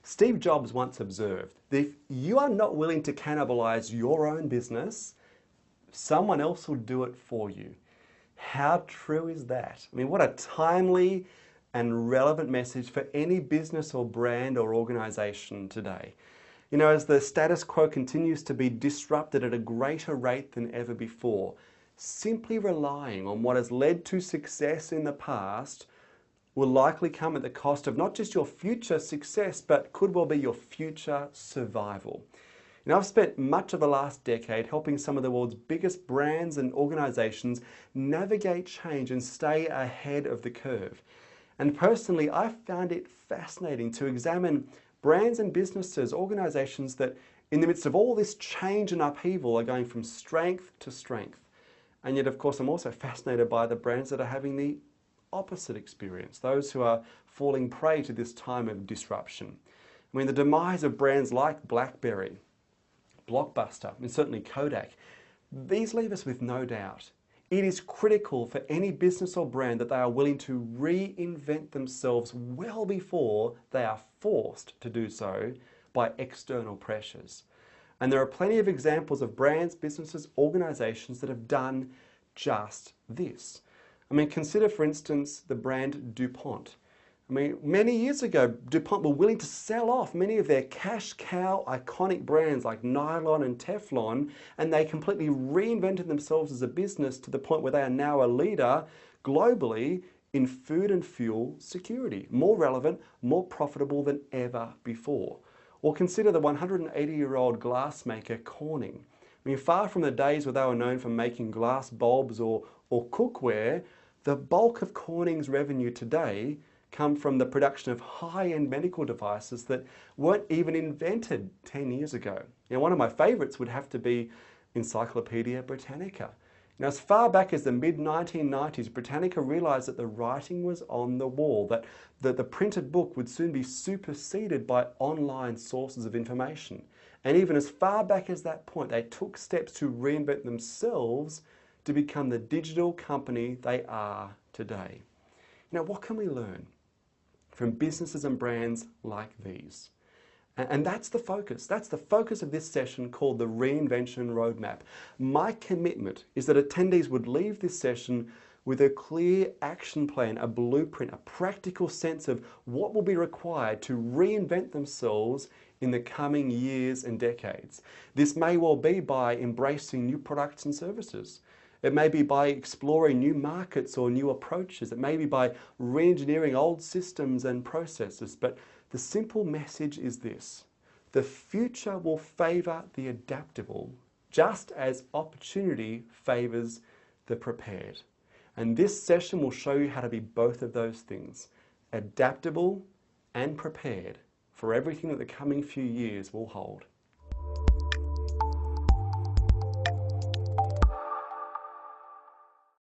Steve Jobs once observed that if you are not willing to cannibalize your own business, someone else will do it for you. How true is that? I mean, what a timely and relevant message for any business or brand or organization today. You know, as the status quo continues to be disrupted at a greater rate than ever before, simply relying on what has led to success in the past will likely come at the cost of not just your future success, but could well be your future survival. You know, I've spent much of the last decade helping some of the world's biggest brands and organizations navigate change and stay ahead of the curve. And personally, I found it fascinating to examine brands and businesses, organizations that in the midst of all this change and upheaval are going from strength to strength. And yet, of course, I'm also fascinated by the brands that are having the opposite experience, those who are falling prey to this time of disruption. I mean, the demise of brands like BlackBerry, Blockbuster, and certainly Kodak, these leave us with no doubt. It is critical for any business or brand that they are willing to reinvent themselves well before they are forced to do so by external pressures. And there are plenty of examples of brands, businesses, organizations that have done just this. I mean, consider, for instance, the brand DuPont. I mean, many years ago, DuPont were willing to sell off many of their cash cow iconic brands like nylon and Teflon, and they completely reinvented themselves as a business to the point where they are now a leader globally in food and fuel security. More relevant, more profitable than ever before. Or consider the 180-year-old glassmaker Corning. I mean, far from the days where they were known for making glass bulbs or cookware, the bulk of Corning's revenue today come from the production of high-end medical devices that weren't even invented 10 years ago. Now, one of my favorites would have to be Encyclopedia Britannica. Now, as far back as the mid-1990s, Britannica realized that the writing was on the wall, that the printed book would soon be superseded by online sources of information. And even as far back as that point, they took steps to reinvent themselves to become the digital company they are today. Now, what can we learn from businesses and brands like these? And that's the focus. That's the focus of this session called the Reinvention Roadmap. My commitment is that attendees would leave this session with a clear action plan, a blueprint, a practical sense of what will be required to reinvent themselves in the coming years and decades. This may well be by embracing new products and services. It may be by exploring new markets or new approaches. It may be by re-engineering old systems and processes. But the simple message is this: the future will favor the adaptable, just as opportunity favors the prepared. And this session will show you how to be both of those things, adaptable and prepared for everything that the coming few years will hold.